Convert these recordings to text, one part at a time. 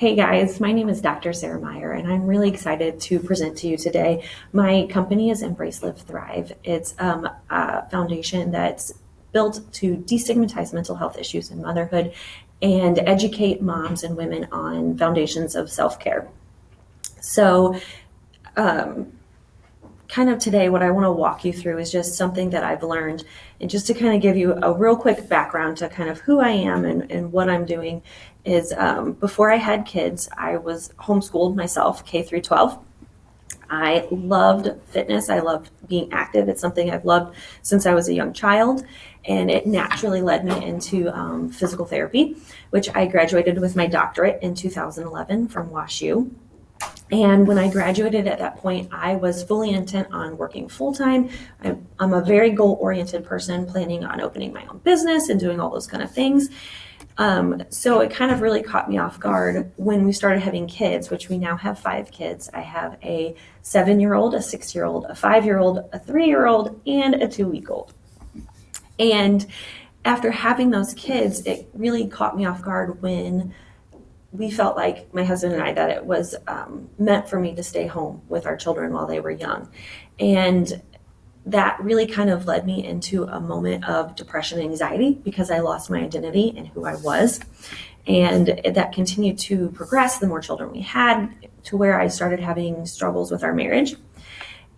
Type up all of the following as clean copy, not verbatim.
Hey guys, my name is Dr. Sarah Meyer, and I'm really excited to present to you today. My company is Embrace, Live, Thrive. It's a foundation that's built to destigmatize mental health issues in motherhood and educate moms and women on foundations of self-care. So, kind of today, what I want to walk you through is just something that I've learned, and just to kind of give you a real quick background to kind of who I am and what I'm doing is before I had kids, I was homeschooled myself, K through 12. I loved fitness. I loved being active. It's something I've loved since I was a young child, and it naturally led me into physical therapy, which I graduated with my doctorate in 2011 from WashU. And when I graduated at that point, I was fully intent on working full-time. I'm a very goal-oriented person, planning on opening my own business and doing all those kind of things. So it kind of really caught me off guard when we started having kids, which we now have 5 kids. I have a 7-year-old, a 6-year-old, a 5-year-old, a 3-year-old, and a 2-week-old. And after having those kids, it really caught me off guard when we felt like, my husband and I, that it was meant for me to stay home with our children while they were young. And that really kind of led me into a moment of depression and anxiety because I lost my identity and who I was. And that continued to progress the more children we had, to where I started having struggles with our marriage.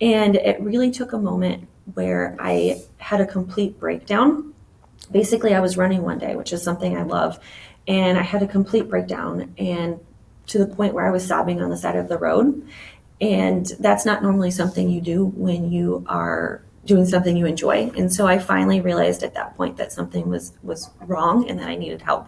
And it really took a moment where I had a complete breakdown. Basically, I was running one day, which is something I love, and I had a complete breakdown, and to the point where I was sobbing on the side of the road. And that's not normally something you do when you are doing something you enjoy. And so I finally realized at that point that something was wrong and that I needed help.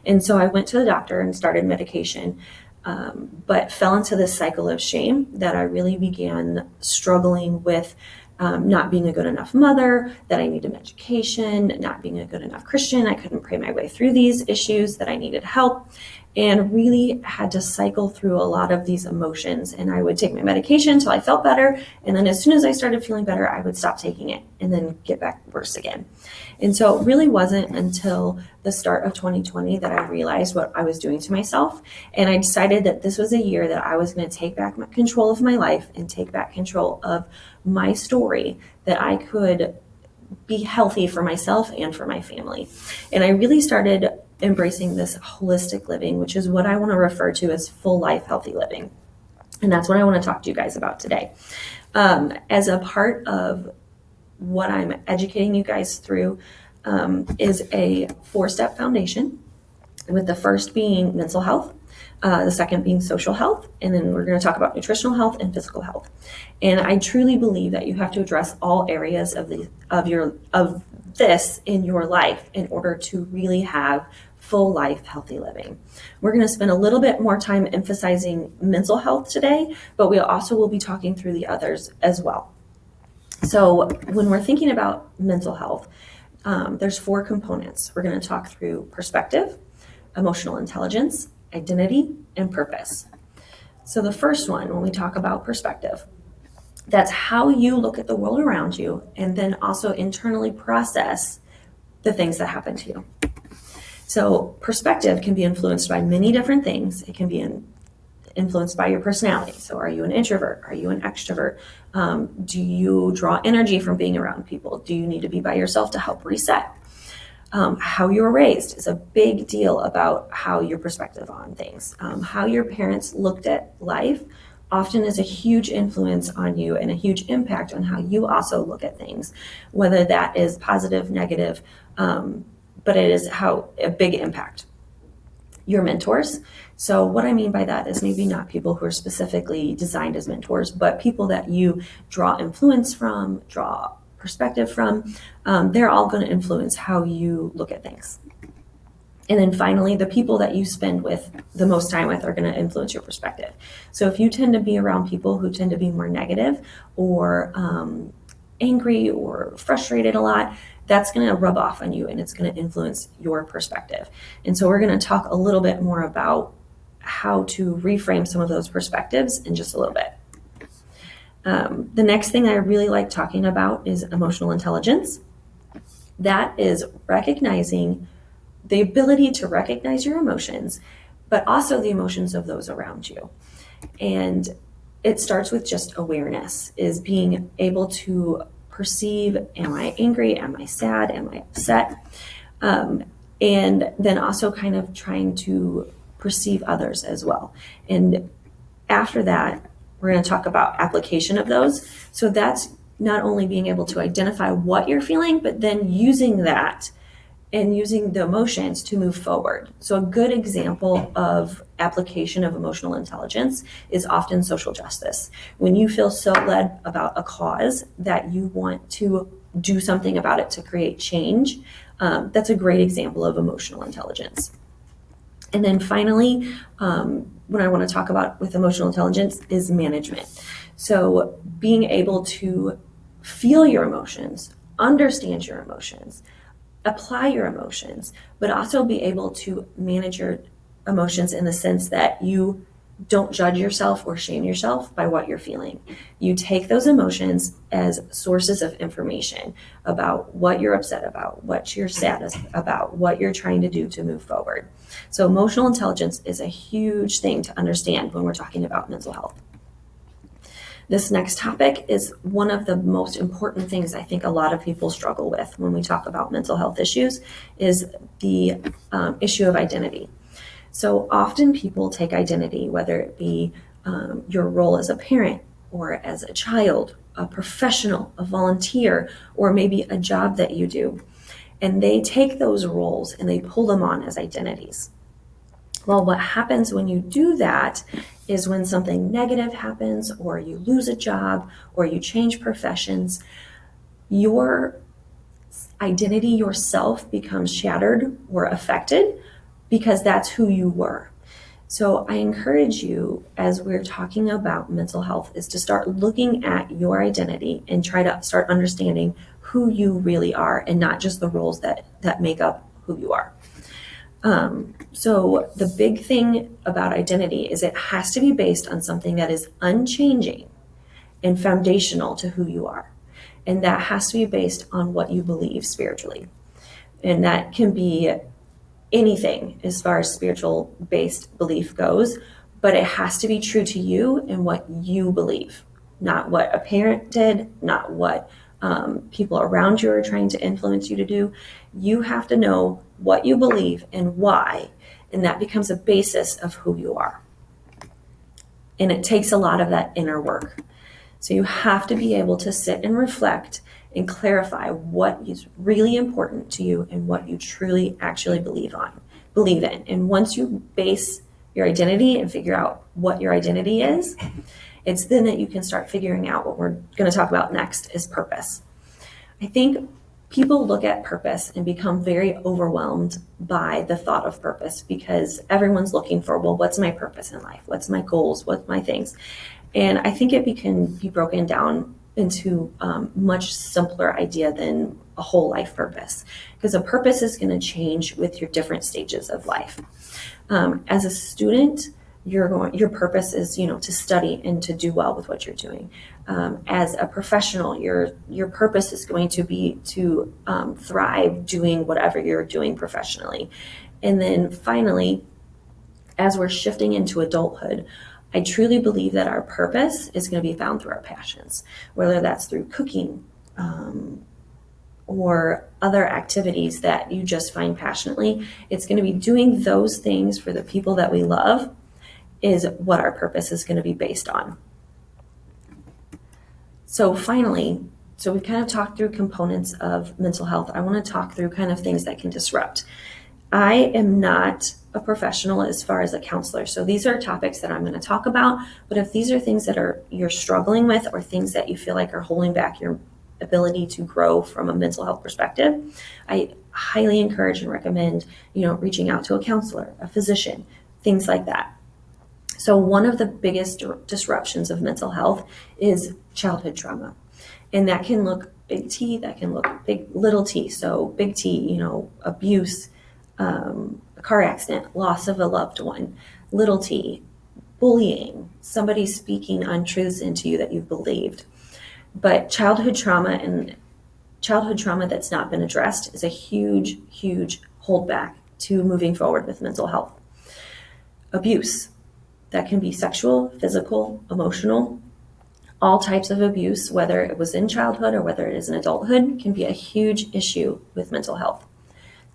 And so I went to the doctor and started medication, but fell into this cycle of shame that I really began struggling with. Not being a good enough mother, that I needed education, not being a good enough Christian. I couldn't pray my way through these issues, that I needed help, and really had to cycle through a lot of these emotions. And I would take my medication until I felt better. And then as soon as I started feeling better, I would stop taking it and then get back worse again. And so it really wasn't until the start of 2020 that I realized what I was doing to myself. And I decided that this was a year that I was going to take back control of my life and take back control of my story, that I could be healthy for myself and for my family. And I really started embracing this holistic living, which is what I want to refer to as full life healthy living. And that's what I want to talk to you guys about today. As a part of what I'm educating you guys through is a 4-step foundation, with the first being mental health, the second being social health, and then we're going to talk about nutritional health and physical health. And I truly believe that you have to address all areas of this in your life in order to really have full life healthy living. We're going to spend a little bit more time emphasizing mental health today, but we also will be talking through the others as well. So when we're thinking about mental health, there's 4 components. We're going to talk through perspective, emotional intelligence, identity, and purpose. So the first one, when we talk about perspective, that's how you look at the world around you and then also internally process the things that happen to you. So perspective can be influenced by many different things. It can be influenced by your personality. So are you an introvert? Are you an extrovert? Do you draw energy from being around people? Do you need to be by yourself to help reset? How you were raised is a big deal about how your perspective on things. How your parents looked at life often is a huge influence on you and a huge impact on how you also look at things, whether that is positive, negative, but it is a big impact. Your mentors. So what I mean by that is maybe not people who are specifically designed as mentors, but people that you draw influence from, draw perspective from. They're all going to influence how you look at things. And then finally, the people that you spend with the most time with are going to influence your perspective. So if you tend to be around people who tend to be more negative or angry or frustrated a lot, that's going to rub off on you and it's going to influence your perspective. And so we're going to talk a little bit more about how to reframe some of those perspectives in just a little bit. The next thing I really like talking about is emotional intelligence. That is recognizing the ability to recognize your emotions, but also the emotions of those around you. And it starts with just awareness, is being able to perceive, am I angry? Am I sad? Am I upset? And then also kind of trying to perceive others as well. And after that, we're going to talk about application of those. So that's not only being able to identify what you're feeling, but then using that and using the emotions to move forward. So a good example of application of emotional intelligence is often social justice. When you feel so led about a cause that you want to do something about it to create change, that's a great example of emotional intelligence. And then finally, what I want to talk about with emotional intelligence is management. So being able to feel your emotions, understand your emotions, apply your emotions, but also be able to manage your emotions in the sense that you don't judge yourself or shame yourself by what you're feeling. You take those emotions as sources of information about what you're upset about, what you're sad about, what you're trying to do to move forward. So emotional intelligence is a huge thing to understand when we're talking about mental health. This next topic is one of the most important things I think a lot of people struggle with when we talk about mental health issues, is the issue of identity. So often people take identity, whether it be your role as a parent or as a child, a professional, a volunteer, or maybe a job that you do, and they take those roles and they pull them on as identities. Well, what happens when you do that is when something negative happens, or you lose a job, or you change professions, your identity, yourself, becomes shattered or affected because that's who you were. So I encourage you, as we're talking about mental health, is to start looking at your identity and try to start understanding who you really are, and not just the roles that make up who you are. So the big thing about identity is it has to be based on something that is unchanging and foundational to who you are. And that has to be based on what you believe spiritually. And that can be anything as far as spiritual based belief goes, but it has to be true to you and what you believe, not what a parent did, not what people around you are trying to influence you to do. You have to know what you believe and why, and that becomes a basis of who you are. And it takes a lot of that inner work. So you have to be able to sit and reflect and clarify what is really important to you and what you truly actually believe in. And once you base your identity and figure out what your identity is, it's then that you can start figuring out what we're going to talk about next, is purpose. I think people look at purpose and become very overwhelmed by the thought of purpose, because everyone's looking for, well, what's my purpose in life? What's my goals? What's my things? And I think it can be broken down into a much simpler idea than a whole life purpose, because a purpose is going to change with your different stages of life. As a student, your purpose is, to study and to do well with what you're doing. As a professional, your purpose is going to be to thrive doing whatever you're doing professionally. And then finally, as we're shifting into adulthood, I truly believe that our purpose is going to be found through our passions, whether that's through cooking or other activities that you just find passionately. It's going to be doing those things for the people that we love is what our purpose is going to be based on. So finally, we've kind of talked through components of mental health. I want to talk through kind of things that can disrupt. I am not a professional as far as a counselor. So these are topics that I'm going to talk about, but if these are things that you're struggling with, or things that you feel like are holding back your ability to grow from a mental health perspective, I highly encourage and recommend, reaching out to a counselor, a physician, things like that. So one of the biggest disruptions of mental health is childhood trauma. And that can look big T, that can look little t. So big T, abuse, a car accident, loss of a loved one. Little t, bullying, somebody speaking untruths into you that you've believed. But childhood trauma that's not been addressed is a huge, huge holdback to moving forward with mental health. abuse. That can be sexual, physical, emotional. All types of abuse, whether it was in childhood or whether it is in adulthood, can be a huge issue with mental health.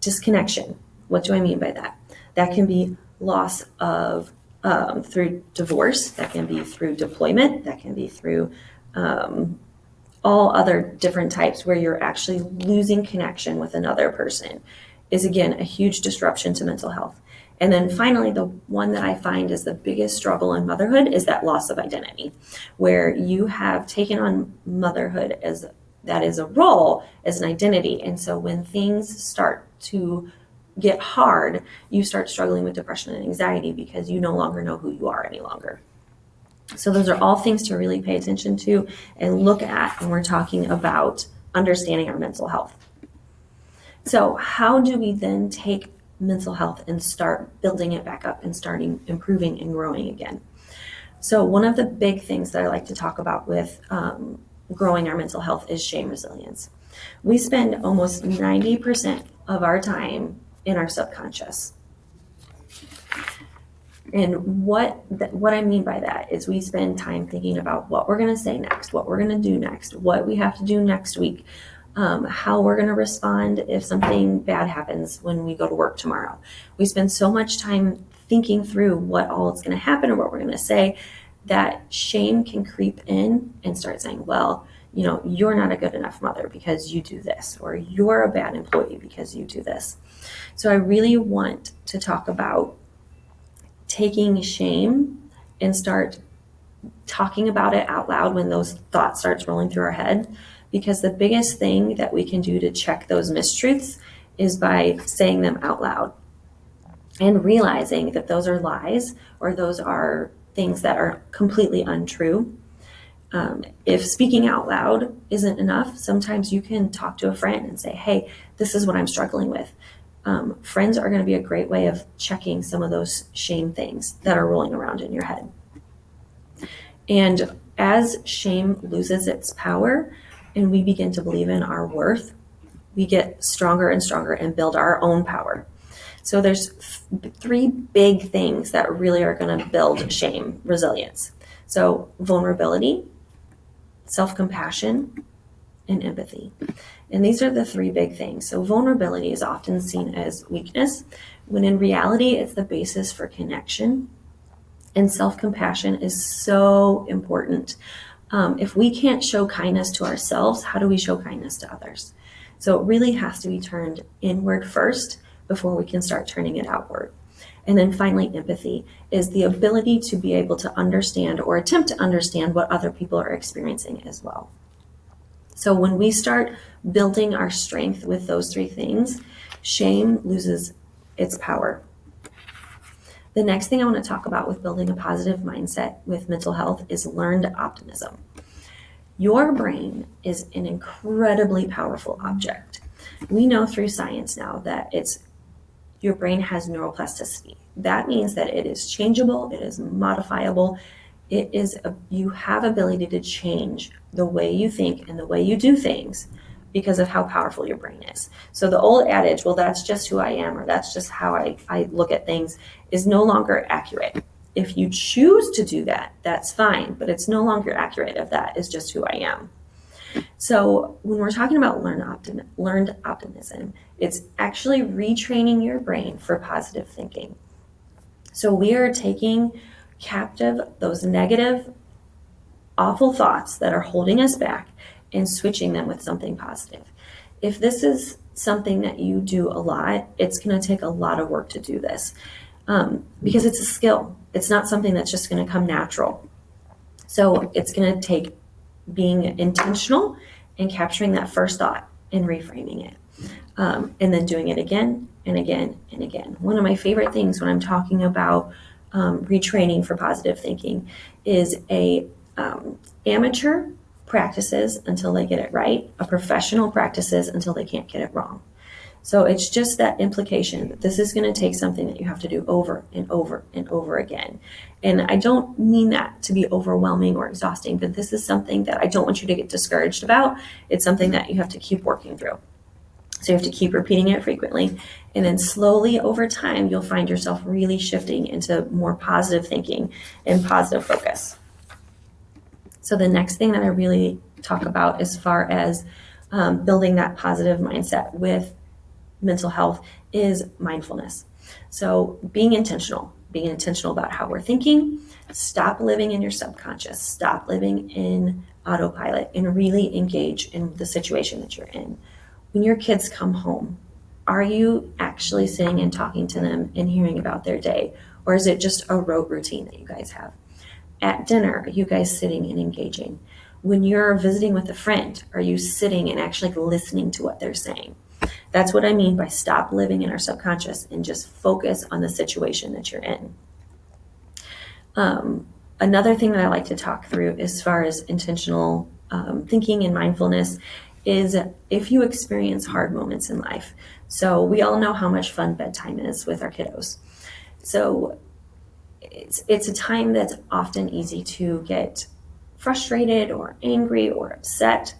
Disconnection. What do I mean by that? That can be loss of through divorce. That can be through deployment. That can be through all other different types where you're actually losing connection with another person is, again, a huge disruption to mental health. And then finally, the one that I find is the biggest struggle in motherhood is that loss of identity, where you have taken on motherhood as that is a role, as an identity. And so when things start to get hard, you start struggling with depression and anxiety because you no longer know who you are any longer. So those are all things to really pay attention to and look at when we're talking about understanding our mental health. So how do we then take mental health and start building it back up and starting improving and growing again? So one of the big things that I like to talk about with growing our mental health is shame resilience. We spend almost 90% of our time in our subconscious. And what I mean by that is we spend time thinking about what we're going to say next, what we're going to do next, what we have to do next week, how we're going to respond if something bad happens when we go to work tomorrow. We spend so much time thinking through what all is going to happen or what we're going to say that shame can creep in and start saying, well, you're not a good enough mother because you do this, or you're a bad employee because you do this. So I really want to talk about taking shame and start talking about it out loud when those thoughts starts rolling through our head, because the biggest thing that we can do to check those mistruths is by saying them out loud and realizing that those are lies or those are things that are completely untrue. If speaking out loud isn't enough, sometimes you can talk to a friend and say, hey, this is what I'm struggling with. Friends are going to be a great way of checking some of those shame things that are rolling around in your head. And as shame loses its power and we begin to believe in our worth, we get stronger and stronger and build our own power. So there's three big things that really are going to build shame resilience. So vulnerability, self-compassion, and empathy. And these are the three big things. So vulnerability is often seen as weakness, when in reality, it's the basis for connection. And self-compassion is so important. If we can't show kindness to ourselves, how do we show kindness to others? So it really has to be turned inward first before we can start turning it outward. And then finally, empathy is the ability to be able to understand or attempt to understand what other people are experiencing as well. So when we start building our strength with those three things, shame loses its power. The next thing I want to talk about with building a positive mindset with mental health is learned optimism. Your brain is an incredibly powerful object. We know through science now that your brain has neuroplasticity. That means that it is changeable, it is modifiable, you have ability to change the way you think and the way you do things because of how powerful your brain is. So the old adage, well, that's just who I am, or that's just how I look at things, is no longer accurate. If you choose to do that, that's fine, but it's no longer accurate if that is just who I am. So when we're talking about learned optimism, it's actually retraining your brain for positive thinking. So we are taking captive those negative, awful thoughts that are holding us back and switching them with something positive. If this is something that you do a lot, it's going to take a lot of work to do this because it's a skill. It's not something that's just going to come natural. So it's going to take being intentional and capturing that first thought and reframing it. And then doing it again and again and again. One of my favorite things when I'm talking about retraining for positive thinking is a amateur practices until they get it right, a professional practices until they can't get it wrong. So it's just that implication that this is going to take something that you have to do over and over and over again. And I don't mean that to be overwhelming or exhausting, but this is something that I don't want you to get discouraged about. It's something that you have to keep working through. So you have to keep repeating it frequently. And then slowly over time, you'll find yourself really shifting into more positive thinking and positive focus. So the next thing that I really talk about as far as building that positive mindset with mental health is mindfulness. So being intentional about how we're thinking, stop living in your subconscious, stop living in autopilot, and really engage in the situation that you're in. When your kids come home, are you actually sitting and talking to them and hearing about their day? Or is it just a rote routine that you guys have? At dinner, are you guys sitting and engaging? When you're visiting with a friend, are you sitting and actually listening to what they're saying? That's what I mean by stop living in our subconscious and just focus on the situation that you're in. Another thing that I like to talk through as far as intentional thinking and mindfulness is if you experience hard moments in life. So we all know how much fun bedtime is with our kiddos. So it's a time that's often easy to get frustrated or angry or upset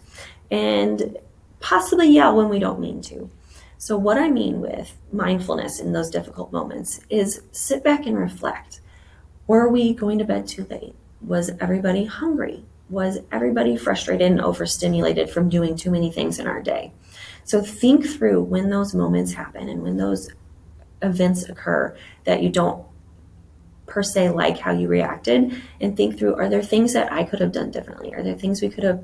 and possibly yell when we don't mean to. So what I mean with mindfulness in those difficult moments is sit back and reflect. Were we going to bed too late? Was everybody hungry? Was everybody frustrated and overstimulated from doing too many things in our day? So think through when those moments happen and when those events occur that you don't per se like how you reacted, and think through, are there things that I could have done differently? Are there things we could have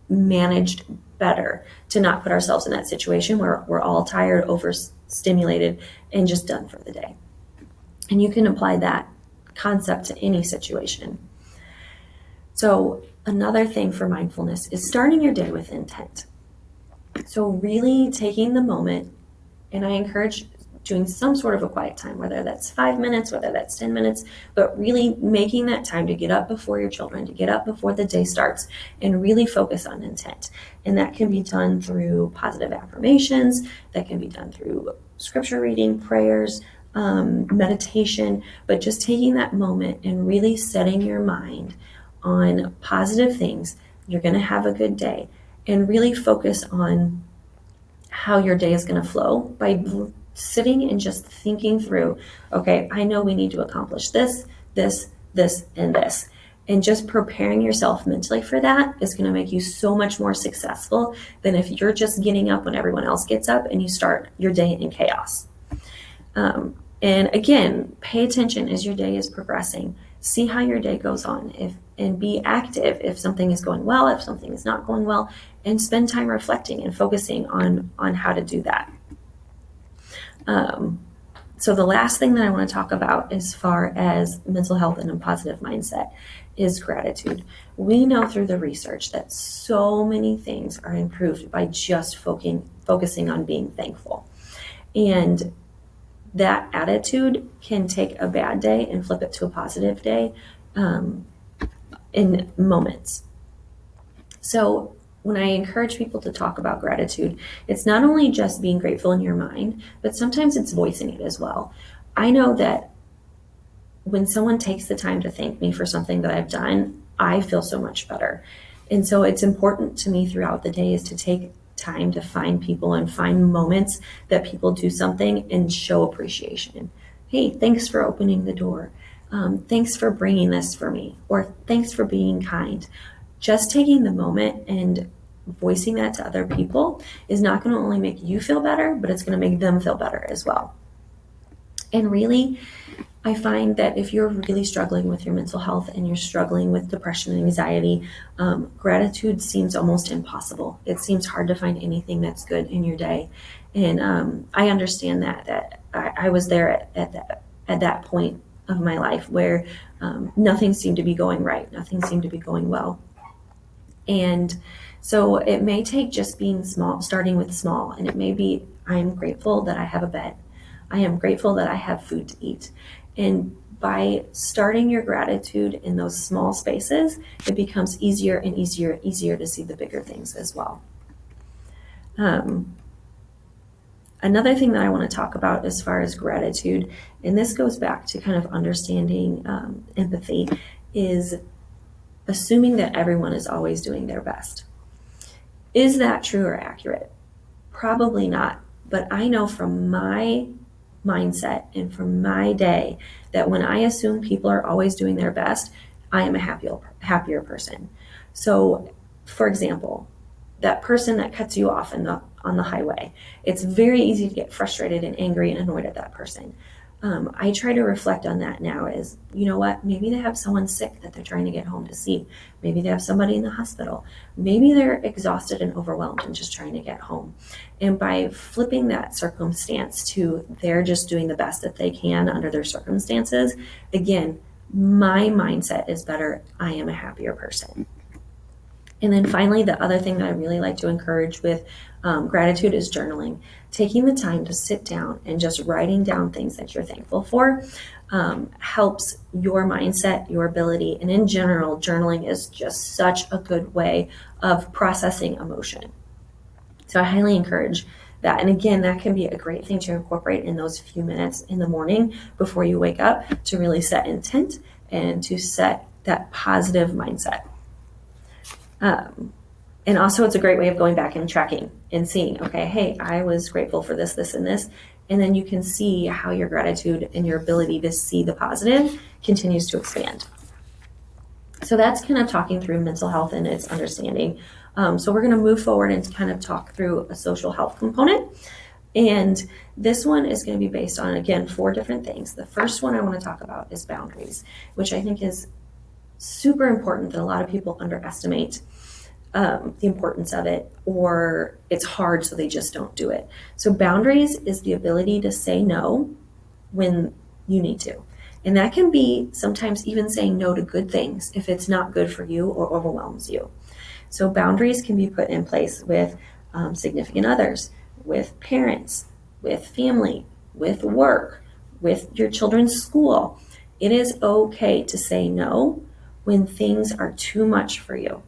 managed better to not put ourselves in that situation where we're all tired, overstimulated, and just done for the day? And you can apply that concept to any situation. So another thing for mindfulness is starting your day with intent. So really taking the moment, and I encourage doing some sort of a quiet time, whether that's 5 minutes, whether that's 10 minutes, but really making that time to get up before your children, to get up before the day starts, and really focus on intent. And that can be done through positive affirmations, that can be done through scripture reading, prayers, meditation, but just taking that moment and really setting your mind on positive things. You're going to have a good day, and really focus on how your day is going to flow by sitting and just thinking through, okay, I know we need to accomplish this, this, this, and this. And just preparing yourself mentally for that is going to make you so much more successful than if you're just getting up when everyone else gets up and you start your day in chaos. And again, pay attention as your day is progressing. See how your day goes on, and be active if something is going well, if something is not going well, and spend time reflecting and focusing on how to do that. So the last thing that I want to talk about as far as mental health and a positive mindset is gratitude. We know through the research that so many things are improved by just focusing on being thankful. And that attitude can take a bad day and flip it to a positive day in moments. So when I encourage people to talk about gratitude, it's not only just being grateful in your mind, but sometimes it's voicing it as well. I know that when someone takes the time to thank me for something that I've done, I feel so much better. And so it's important to me throughout the day is to take time to find people and find moments that people do something and show appreciation. Hey, thanks for opening the door. Thanks for bringing this for me, or thanks for being kind. Just taking the moment and voicing that to other people is not going to only make you feel better, but it's going to make them feel better as well. And really, I find that if you're really struggling with your mental health and you're struggling with depression and anxiety, gratitude seems almost impossible. It seems hard to find anything that's good in your day. And I understand that I was there at that point of my life where nothing seemed to be going right. Nothing seemed to be going well. And so it may take just being small, starting with small, and it may be, I'm grateful that I have a bed. I am grateful that I have food to eat. And by starting your gratitude in those small spaces, it becomes easier and easier to see the bigger things as well. Another thing that I want to talk about as far as gratitude, and this goes back to kind of understanding empathy, is assuming that everyone is always doing their best. Is that true or accurate? Probably not But I know from my mindset and from my day that when I assume people are always doing their best, I am a happier person. So, for example, that person that cuts you off on the highway, it's very easy to get frustrated and angry and annoyed at that person. I try to reflect on that now as, you know what, maybe they have someone sick that they're trying to get home to see. Maybe they have somebody in the hospital. Maybe they're exhausted and overwhelmed and just trying to get home. And by flipping that circumstance to they're just doing the best that they can under their circumstances, again, my mindset is better. I am a happier person. And then finally, the other thing that I really like to encourage with gratitude is journaling. Taking the time to sit down and just writing down things that you're thankful for helps your mindset, your ability, and in general, journaling is just such a good way of processing emotion. So I highly encourage that. And again, that can be a great thing to incorporate in those few minutes in the morning before you wake up to really set intent and to set that positive mindset. And also, it's a great way of going back and tracking and seeing, okay, hey, I was grateful for this, this, and this. And then you can see how your gratitude and your ability to see the positive continues to expand. So that's kind of talking through mental health and its understanding. So we're going to move forward and kind of talk through a social health component. And this one is going to be based on, again, 4 different things. The first one I want to talk about is boundaries, which I think is super important that a lot of people underestimate the importance of it, or it's hard so they just don't do it. So boundaries is the ability to say no when you need to. And that can be sometimes even saying no to good things if it's not good for you or overwhelms you. So boundaries can be put in place with significant others, with parents, with family, with work, with your children's school. It is okay to say no when things are too much for you.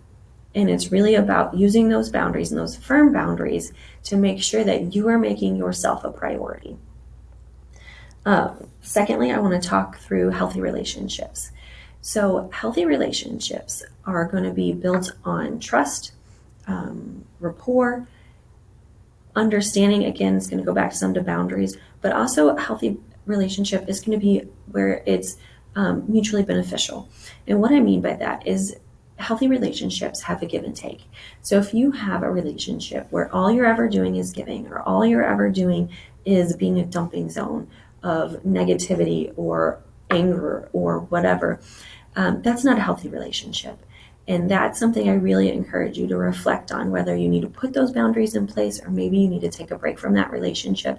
And it's really about using those boundaries and those firm boundaries to make sure that you are making yourself a priority. Secondly, I want to talk through healthy relationships. So healthy relationships are going to be built on trust, rapport, understanding. Again, it's going to go back some to boundaries, but also a healthy relationship is going to be where it's mutually beneficial. And what I mean by that is healthy relationships have a give and take. So if you have a relationship where all you're ever doing is giving, or all you're ever doing is being a dumping zone of negativity or anger or whatever, that's not a healthy relationship. And that's something I really encourage you to reflect on, whether you need to put those boundaries in place or maybe you need to take a break from that relationship.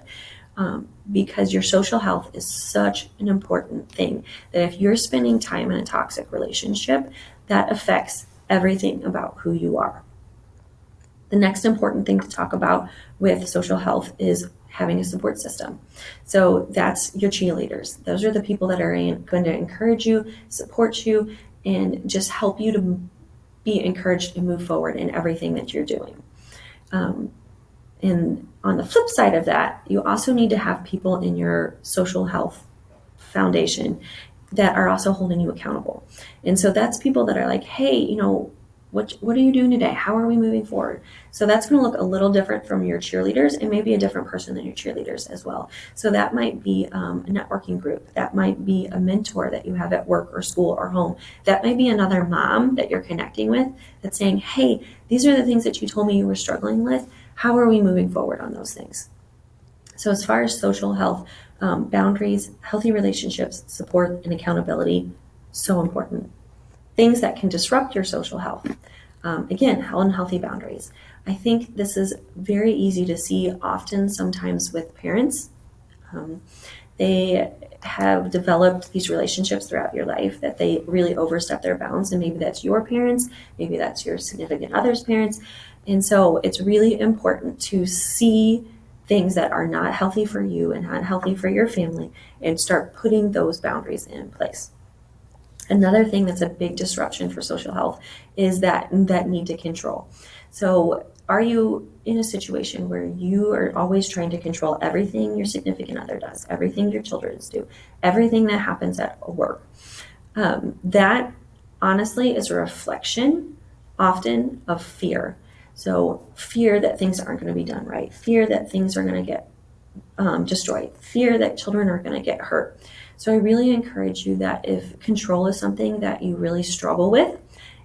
Because your social health is such an important thing that if you're spending time in a toxic relationship, that affects everything about who you are. The next important thing to talk about with social health is having a support system. So that's your cheerleaders. Those are the people that are going to encourage you, support you, and just help you to be encouraged to move forward in everything that you're doing. And on the flip side of that, you also need to have people in your social health foundation that are also holding you accountable. And so that's people that are like, hey, what are you doing today? How are we moving forward? So that's going to look a little different from your cheerleaders and maybe a different person than your cheerleaders as well. So that might be a networking group. That might be a mentor that you have at work or school or home. That might be another mom that you're connecting with that's saying, hey, these are the things that you told me you were struggling with. How are we moving forward on those things? So as far as social health, boundaries, healthy relationships, support, and accountability, so important. Things that can disrupt your social health. Again, unhealthy boundaries. I think this is very easy to see often sometimes with parents. They have developed these relationships throughout your life that they really overstep their bounds, and maybe that's your parents, maybe that's your significant other's parents. And so it's really important to see things that are not healthy for you and not healthy for your family and start putting those boundaries in place. Another thing that's a big disruption for social health is that need to control. So are you in a situation where you are always trying to control everything your significant other does, everything your children do, everything that happens at work? That honestly is a reflection often of fear. So fear that things aren't going to be done right, fear that things are going to get destroyed, fear that children are going to get hurt. So I really encourage you that if control is something that you really struggle with,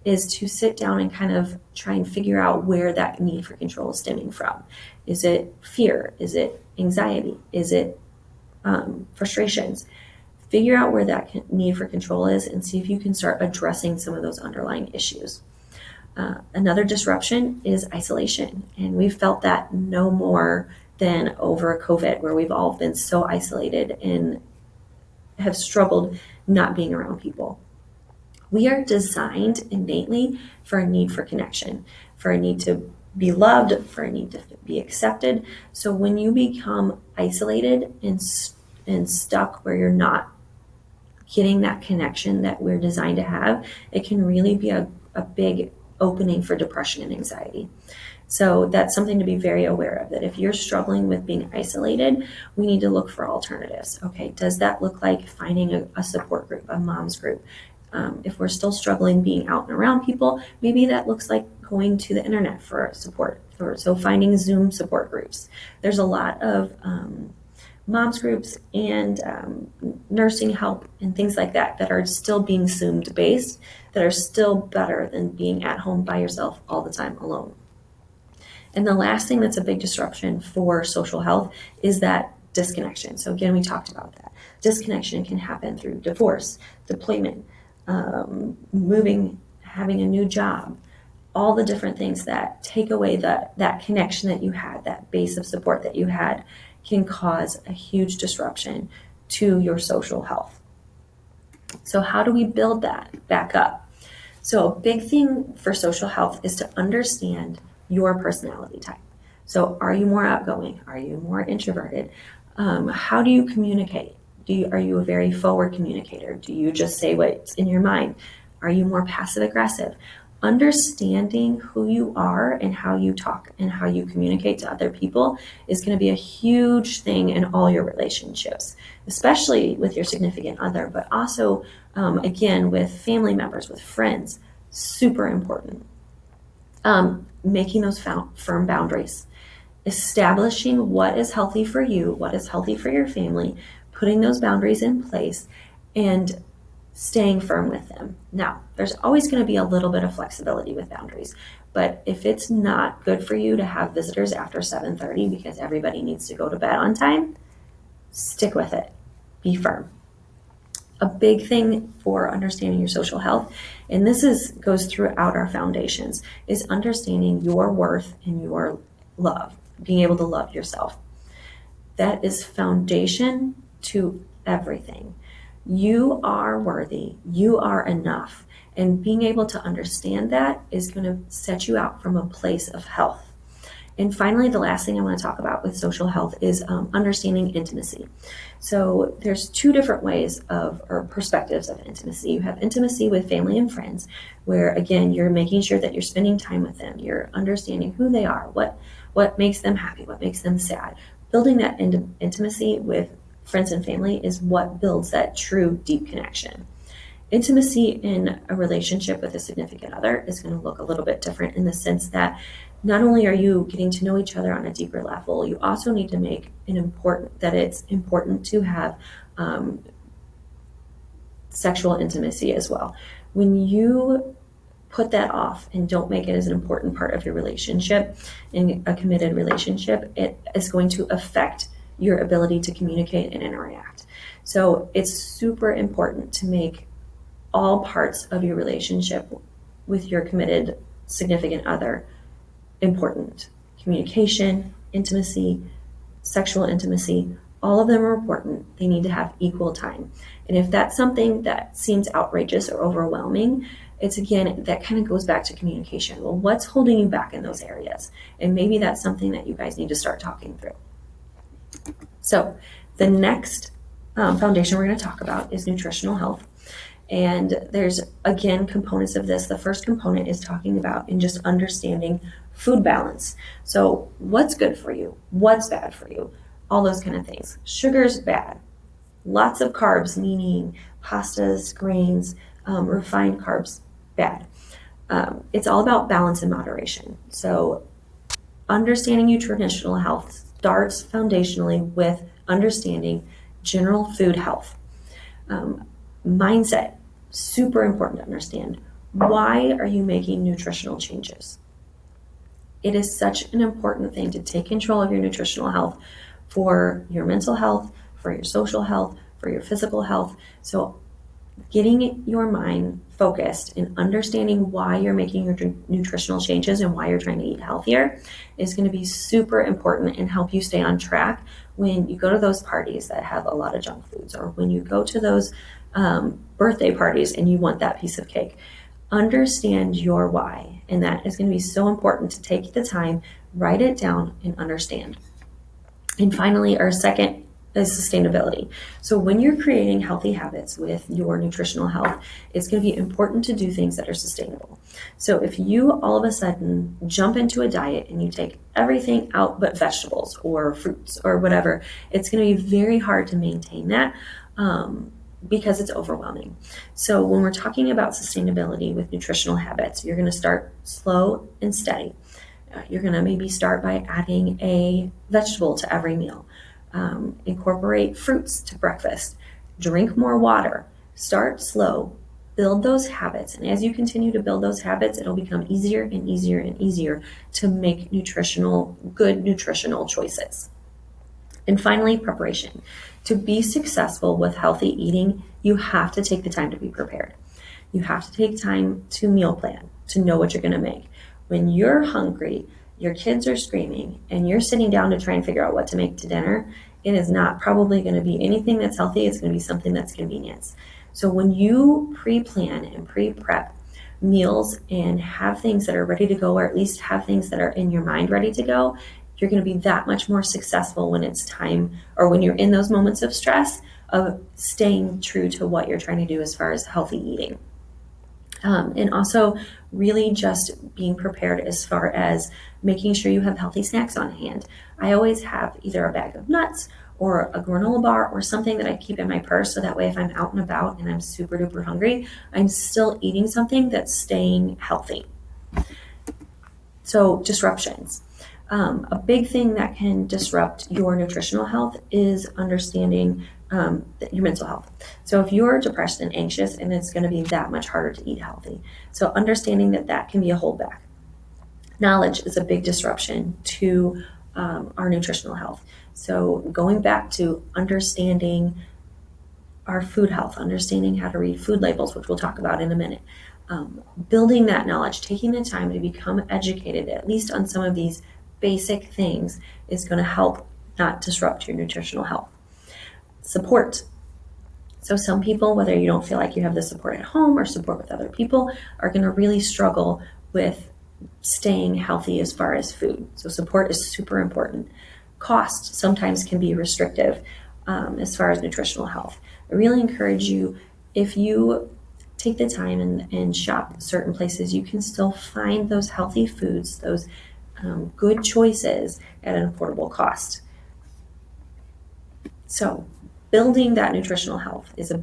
is to sit down and kind of try and figure out where that need for control is stemming from. Is it fear? Is it anxiety? Is it frustrations? Figure out where that need for control is and see if you can start addressing some of those underlying issues. Another disruption is isolation, and we've felt that no more than over COVID, where we've all been so isolated and have struggled not being around people. We are designed innately for a need for connection, for a need to be loved, for a need to be accepted. So when you become isolated and stuck where you're not getting that connection that we're designed to have, it can really be a big opening for depression and anxiety. So that's something to be very aware of, that if you're struggling with being isolated, we need to look for alternatives. Okay, does that look like finding a support group, a mom's group? If we're still struggling being out and around people, maybe that looks like going to the internet for support. So finding Zoom support groups. There's a lot of moms groups and nursing help and things like that that are still being Zoomed based, that are still better than being at home by yourself all the time alone. And the last thing that's a big disruption for social health is that disconnection. So again, we talked about that. Disconnection can happen through divorce, deployment, moving, having a new job, all the different things that take away that connection that you had, that base of support that you had, can cause a huge disruption to your social health. So how do we build that back up? So a big thing for social health is to understand your personality type. So are you more outgoing? Are you more introverted? How do you communicate? Are you a very forward communicator? Do you just say what's in your mind? Are you more passive aggressive? Understanding who you are and how you talk and how you communicate to other people is going to be a huge thing in all your relationships, especially with your significant other, but also, again, with family members, with friends. Super important. Making those firm boundaries, establishing what is healthy for you, what is healthy for your family, putting those boundaries in place, and staying firm with them. Now, there's always going to be a little bit of flexibility with boundaries, but if it's not good for you to have visitors after 7:30 because everybody needs to go to bed on time, stick with it. Be firm. A big thing for understanding your social health, and this goes throughout our foundations, is understanding your worth and your love, being able to love yourself. That is foundation to everything. You are worthy, you are enough, and being able to understand that is going to set you out from a place of health. And finally, the last thing I want to talk about with social health is understanding intimacy. So there's two different ways or perspectives of intimacy. You have intimacy with family and friends, where again, you're making sure that you're spending time with them. You're understanding who they are, what makes them happy, what makes them sad. Building that intimacy with friends and family is what builds that true deep connection. Intimacy in a relationship with a significant other is going to look a little bit different in the sense that not only are you getting to know each other on a deeper level, you also need to make it's important to have sexual intimacy as well. When you put that off and don't make it as an important part of your relationship, in a committed relationship, it is going to affect your ability to communicate and interact. So it's super important to make all parts of your relationship with your committed significant other important. Communication, intimacy, sexual intimacy, all of them are important. They need to have equal time. And if that's something that seems outrageous or overwhelming, it's again, that kind of goes back to communication. Well, what's holding you back in those areas? And maybe that's something that you guys need to start talking through. So the next foundation we're going to talk about is nutritional health. And there's, again, components of this. The first component is talking about and just understanding food balance. So what's good for you? What's bad for you? All those kind of things. Sugar's bad. Lots of carbs, meaning pastas, grains, refined carbs, bad. It's all about balance and moderation. So understanding nutritional health starts foundationally with understanding general food health. Mindset, super important to understand. Why are you making nutritional changes? It is such an important thing to take control of your nutritional health for your mental health, for your social health, for your physical health. So getting your mind focused and understanding why you're making your nutritional changes and why you're trying to eat healthier is going to be super important and help you stay on track when you go to those parties that have a lot of junk foods, or when you go to those birthday parties and you want that piece of cake. Understand your why, and that is going to be so important to take the time, write it down, and understand. And finally, our second is sustainability. So when you're creating healthy habits with your nutritional health, it's going to be important to do things that are sustainable. So if you all of a sudden jump into a diet and you take everything out but vegetables or fruits or whatever, it's going to be very hard to maintain that. Because it's overwhelming. So when we're talking about sustainability with nutritional habits, you're going to start slow and steady. You're going to maybe start by adding a vegetable to every meal. Incorporate fruits to breakfast. Drink more water. Start slow. Build those habits. And as you continue to build those habits, it'll become easier and easier and easier to make good nutritional choices. And finally, preparation. To be successful with healthy eating, you have to take the time to be prepared. You have to take time to meal plan, to know what you're going to make. When you're hungry, your kids are screaming, and you're sitting down to try and figure out what to make to dinner, it is not probably going to be anything that's healthy. It's going to be something that's convenience. So when you pre-plan and pre-prep meals and have things that are ready to go, or at least have things that are in your mind ready to go, you're going to be that much more successful when it's time, or when you're in those moments of stress, of staying true to what you're trying to do as far as healthy eating. And also really just being prepared as far as making sure you have healthy snacks on hand. I always have either a bag of nuts or a granola bar or something that I keep in my purse, so that way if I'm out and about and I'm super duper hungry, I'm still eating something that's staying healthy. So disruptions. A big thing that can disrupt your nutritional health is understanding your mental health. So if you're depressed and anxious, and it's going to be that much harder to eat healthy. So understanding that can be a holdback. Knowledge is a big disruption to our nutritional health. So going back to understanding our food health, understanding how to read food labels, which we'll talk about in a minute. Building that knowledge, taking the time to become educated, at least on some of these basic things, is going to help not disrupt your nutritional health. Support. So some people, whether you don't feel like you have the support at home or support with other people, are going to really struggle with staying healthy as far as food. So support is super important. Cost sometimes can be restrictive as far as nutritional health. I really encourage you, if you take the time and shop certain places, you can still find those healthy foods, those good choices at an affordable cost. So building that nutritional health is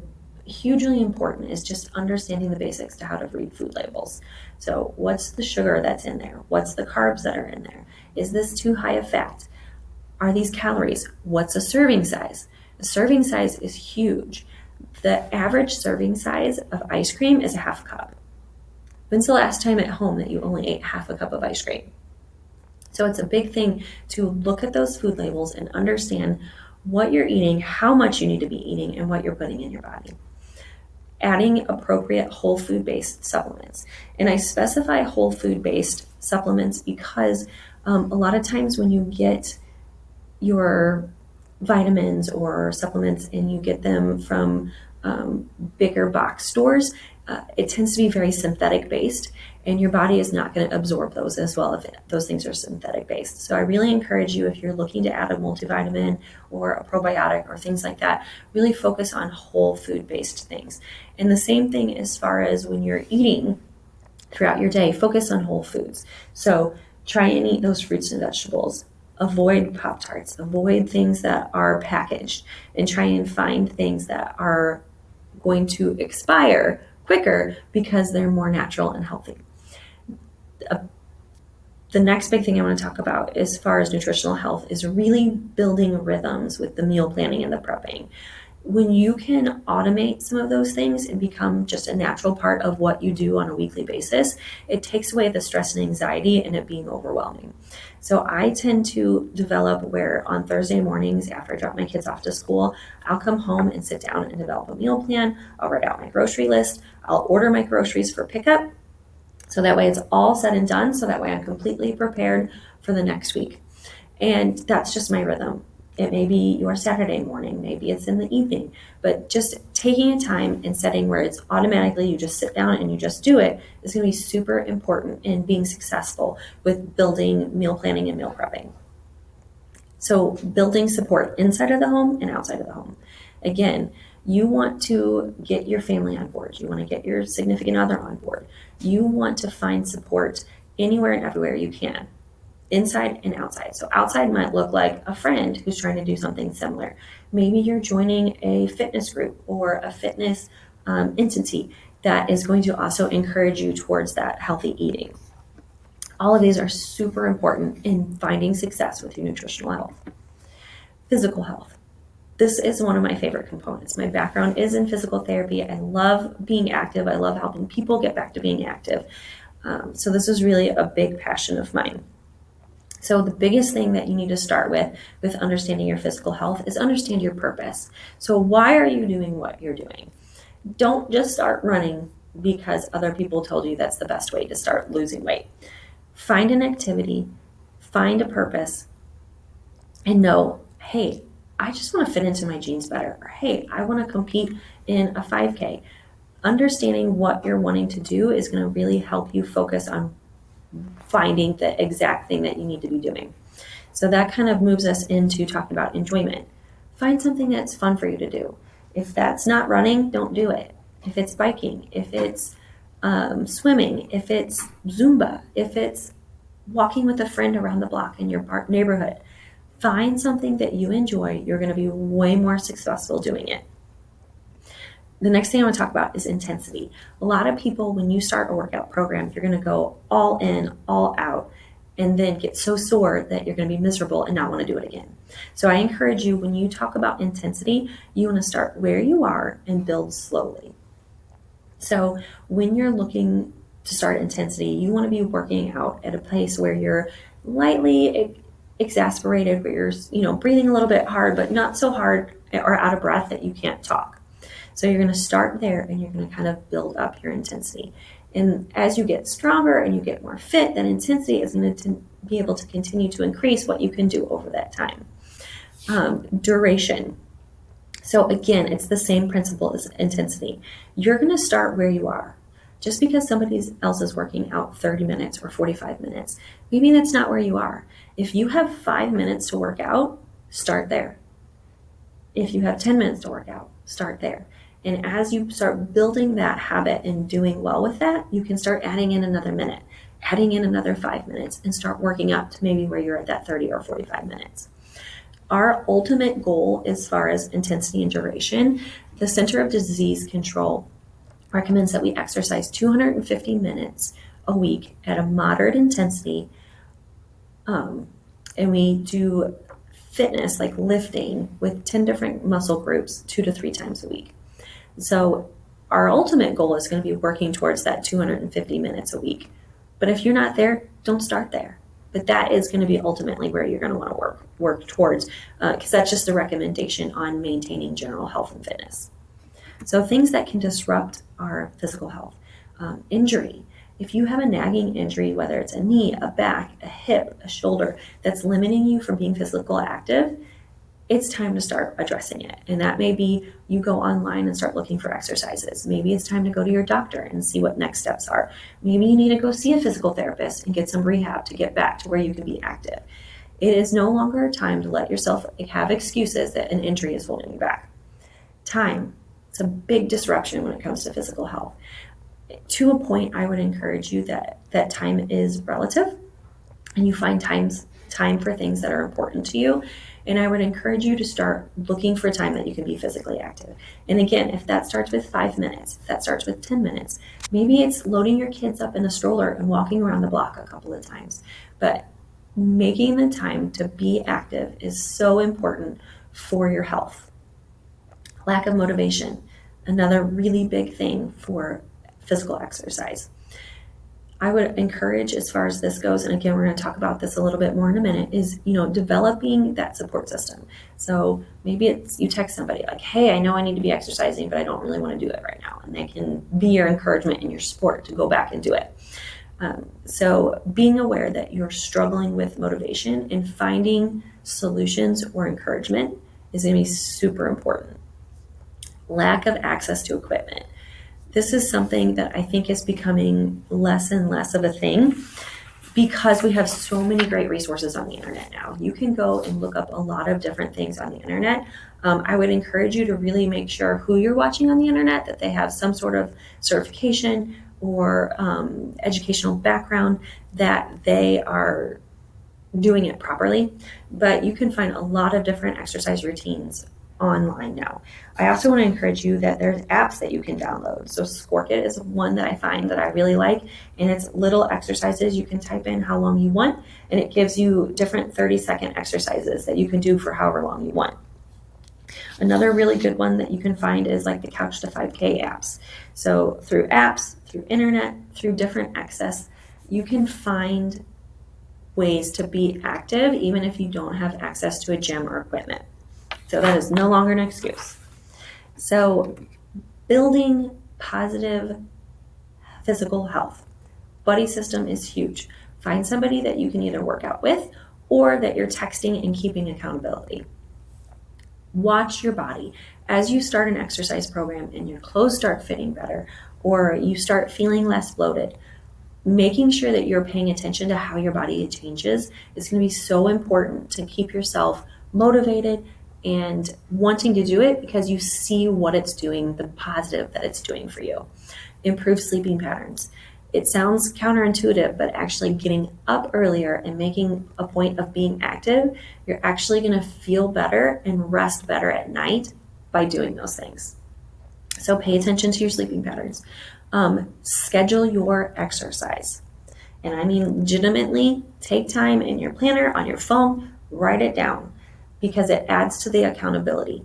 hugely important, is just understanding the basics to how to read food labels. So what's the sugar that's in there? What's the carbs that are in there? Is this too high of fat? Are these calories? What's a serving size? A serving size is huge. The average serving size of ice cream is a half cup. When's the last time at home that you only ate half a cup of ice cream? So it's a big thing to look at those food labels and understand what you're eating, how much you need to be eating, and what you're putting in your body. Adding appropriate whole food-based supplements. And I specify whole food-based supplements because a lot of times when you get your vitamins or supplements and you get them from bigger box stores, it tends to be very synthetic based, and your body is not going to absorb those as well if those things are synthetic based. So I really encourage you, if you're looking to add a multivitamin or a probiotic or things like that, really focus on whole food based things. And the same thing as far as when you're eating throughout your day, focus on whole foods. So try and eat those fruits and vegetables. Avoid Pop-Tarts, avoid things that are packaged, and try and find things that are going to expire quicker because they're more natural and healthy. The next big thing I want to talk about as far as nutritional health is really building rhythms with the meal planning and the prepping. When you can automate some of those things and become just a natural part of what you do on a weekly basis, it takes away the stress and anxiety and it being overwhelming. So I tend to develop where on Thursday mornings after I drop my kids off to school, I'll come home and sit down and develop a meal plan. I'll write out my grocery list. I'll order my groceries for pickup. So that way it's all said and done. So that way I'm completely prepared for the next week. And that's just my rhythm. It may be your Saturday morning, maybe it's in the evening, but just taking a time and setting where it's automatically you just sit down and you just do it is going to be super important in being successful with building meal planning and meal prepping. So building support inside of the home and outside of the home. Again, you want to get your family on board. You want to get your significant other on board. You want to find support anywhere and everywhere you can, inside and outside. So outside might look like a friend who's trying to do something similar. Maybe you're joining a fitness group or a fitness entity that is going to also encourage you towards that healthy eating. All of these are super important in finding success with your nutritional health. Physical health. This is one of my favorite components. My background is in physical therapy. I love being active. I love helping people get back to being active. So this is really a big passion of mine. So the biggest thing that you need to start with understanding your physical health is understand your purpose. So why are you doing what you're doing? Don't just start running because other people told you that's the best way to start losing weight. Find an activity, find a purpose, and know, hey, I just want to fit into my jeans better. Or hey, I want to compete in a 5K. Understanding what you're wanting to do is going to really help you focus on finding the exact thing that you need to be doing. So that kind of moves us into talking about enjoyment. Find something that's fun for you to do. If that's not running, don't do it. If it's biking, if it's swimming, if it's Zumba, if it's walking with a friend around the block in your neighborhood, find something that you enjoy. You're going to be way more successful doing it. The next thing I want to talk about is intensity. A lot of people, when you start a workout program, you're going to go all in, all out, and then get so sore that you're going to be miserable and not want to do it again. So I encourage you, when you talk about intensity, you want to start where you are and build slowly. So when you're looking to start intensity, you want to be working out at a place where you're lightly exasperated, where you're breathing a little bit hard, but not so hard or out of breath that you can't talk. So you're going to start there and you're going to kind of build up your intensity. And as you get stronger and you get more fit, that intensity is going to be able to continue to increase what you can do over that time. Duration. So again, it's the same principle as intensity. You're going to start where you are. Just because somebody else is working out 30 minutes or 45 minutes, maybe that's not where you are. If you have 5 minutes to work out, start there. If you have 10 minutes to work out, start there. And as you start building that habit and doing well with that, you can start adding in another minute, adding in another 5 minutes, and start working up to maybe where you're at that 30 or 45 minutes. Our ultimate goal as far as intensity and duration, the Center of Disease Control recommends that we exercise 250 minutes a week at a moderate intensity, and we do fitness like lifting with 10 different muscle groups 2 to 3 times a week. So our ultimate goal is going to be working towards that 250 minutes a week. But if you're not there, don't start there. But that is going to be ultimately where you're going to want to work towards, because that's just a recommendation on maintaining general health and fitness. So things that can disrupt our physical health. Injury. If you have a nagging injury, whether it's a knee, a back, a hip, a shoulder, that's limiting you from being physically active, it's time to start addressing it. And that may be you go online and start looking for exercises. Maybe it's time to go to your doctor and see what next steps are. Maybe you need to go see a physical therapist and get some rehab to get back to where you can be active. It is no longer a time to let yourself have excuses that an injury is holding you back. Time. It's a big disruption when it comes to physical health. To a point, I would encourage you that time is relative and you find time for things that are important to you. And I would encourage you to start looking for time that you can be physically active. And again, if that starts with 5 minutes, if that starts with 10 minutes, maybe it's loading your kids up in a stroller and walking around the block a couple of times. But making the time to be active is so important for your health. Lack of motivation, another really big thing for physical exercise. I would encourage, as far as this goes, and again, we're going to talk about this a little bit more in a minute, is, developing that support system. So maybe it's you text somebody like, hey, I know I need to be exercising, but I don't really want to do it right now. And they can be your encouragement and your support to go back and do it. So being aware that you're struggling with motivation and finding solutions or encouragement is going to be super important. Lack of access to equipment. This is something that I think is becoming less and less of a thing because we have so many great resources on the internet now. You can go and look up a lot of different things on the internet. I would encourage you to really make sure who you're watching on the internet, that they have some sort of certification or educational background, that they are doing it properly. But you can find a lot of different exercise routines online now. I also want to encourage you that there's apps that you can download. So Scork It is one that I find that I really like, and it's little exercises. You can type in how long you want, and it gives you different 30-second exercises that you can do for however long you want. Another really good one that you can find is like the Couch to 5K apps. So through apps, through internet, through different access, you can find ways to be active even if you don't have access to a gym or equipment. So that is no longer an excuse. So building positive physical health. Buddy system is huge. Find somebody that you can either work out with or that you're texting and keeping accountability. Watch your body. As you start an exercise program and your clothes start fitting better or you start feeling less bloated, making sure that you're paying attention to how your body changes is going to be so important to keep yourself motivated and wanting to do it because you see what it's doing, the positive that it's doing for you. Improve sleeping patterns. It sounds counterintuitive, but actually getting up earlier and making a point of being active, you're actually going to feel better and rest better at night by doing those things. So pay attention to your sleeping patterns. Schedule your exercise. And I mean, legitimately take time in your planner, on your phone, write it down, because it adds to the accountability.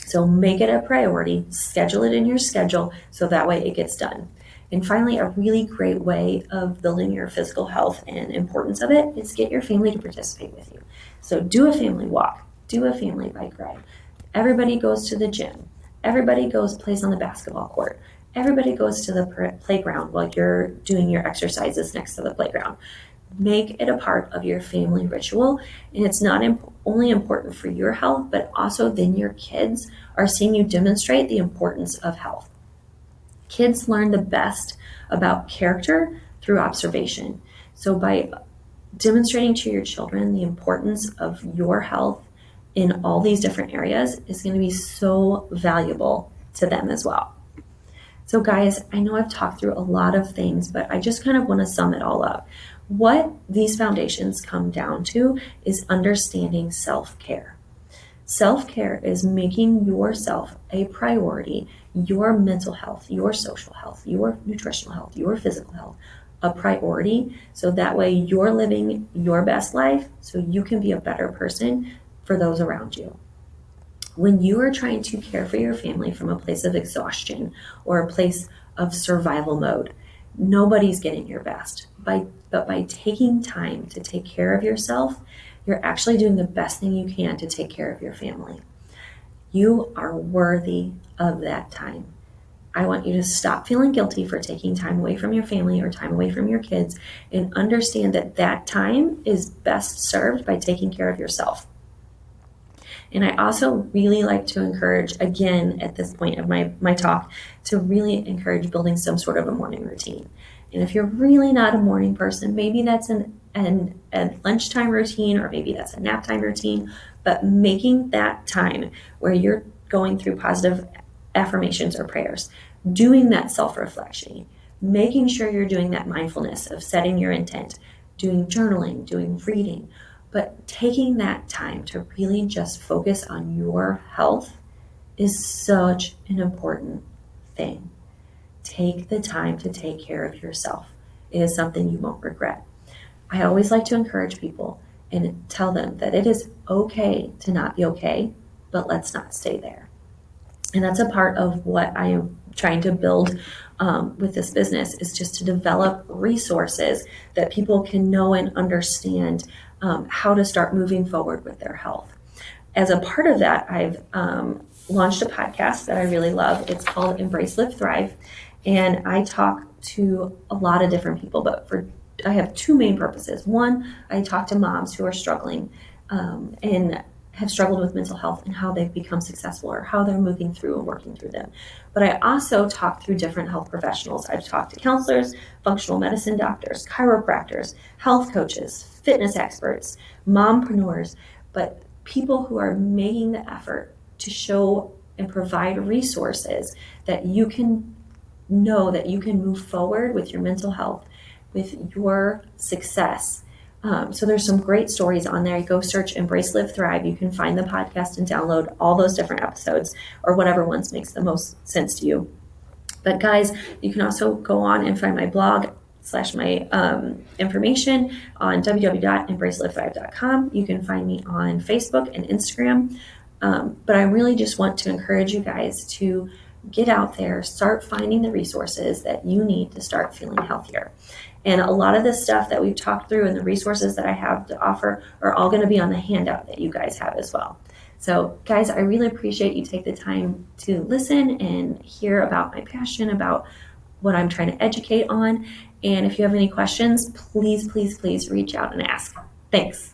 So make it a priority, schedule it in your schedule so that way it gets done. And finally, a really great way of building your physical health and importance of it is get your family to participate with you. So do a family walk, do a family bike ride. Everybody goes to the gym. Everybody plays on the basketball court. Everybody goes to the playground while you're doing your exercises next to the playground. Make it a part of your family ritual, and it's not only important for your health, but also then your kids are seeing you demonstrate the importance of health. Kids learn the best about character through observation. So by demonstrating to your children the importance of your health in all these different areas is going to be so valuable to them as well. So guys, I know I've talked through a lot of things, but I just kind of want to sum it all up. What these foundations come down to is understanding self-care. Self-care is making yourself a priority, your mental health, your social health, your nutritional health, your physical health, a priority, so that way you're living your best life so you can be a better person for those around you. When you are trying to care for your family from a place of exhaustion or a place of survival mode, nobody's getting your best. But by taking time to take care of yourself, you're actually doing the best thing you can to take care of your family. You are worthy of that time. I want you to stop feeling guilty for taking time away from your family or time away from your kids and understand that that time is best served by taking care of yourself. And I also really like to encourage, again, at this point of my talk, to really encourage building some sort of a morning routine. And if you're really not a morning person, maybe that's a lunchtime routine, or maybe that's a nap time routine, but making that time where you're going through positive affirmations or prayers, doing that self-reflection, making sure you're doing that mindfulness of setting your intent, doing journaling, doing reading, But taking that time to really just focus on your health is such an important thing. Take the time to take care of yourself. It is something you won't regret. I always like to encourage people and tell them that it is okay to not be okay, but let's not stay there. And that's a part of what I am trying to build with this business, is just to develop resources that people can know and understand how to start moving forward with their health. As a part of that, I've launched a podcast that I really love. It's called Embrace, Live, Thrive. And I talk to a lot of different people, but I have two main purposes. One, I talk to moms who are struggling and have struggled with mental health and how they've become successful or how they're moving through and working through them. But I also talk through different health professionals. I've talked to counselors, functional medicine doctors, chiropractors, health coaches, fitness experts, mompreneurs, but people who are making the effort to show and provide resources that you can know that you can move forward with your mental health, with your success. So there's some great stories on there. You go search Embrace, Live, Thrive. You can find the podcast and download all those different episodes, or whatever ones makes the most sense to you. But guys, you can also go on and find my blog / my information on www.embracelivethrive.com. You can find me on Facebook and Instagram. But I really just want to encourage you guys to get out there, start finding the resources that you need to start feeling healthier. And a lot of the stuff that we've talked through and the resources that I have to offer are all going to be on the handout that you guys have as well. So guys, I really appreciate you take the time to listen and hear about my passion, about what I'm trying to educate on. And if you have any questions, please reach out and ask. Thanks.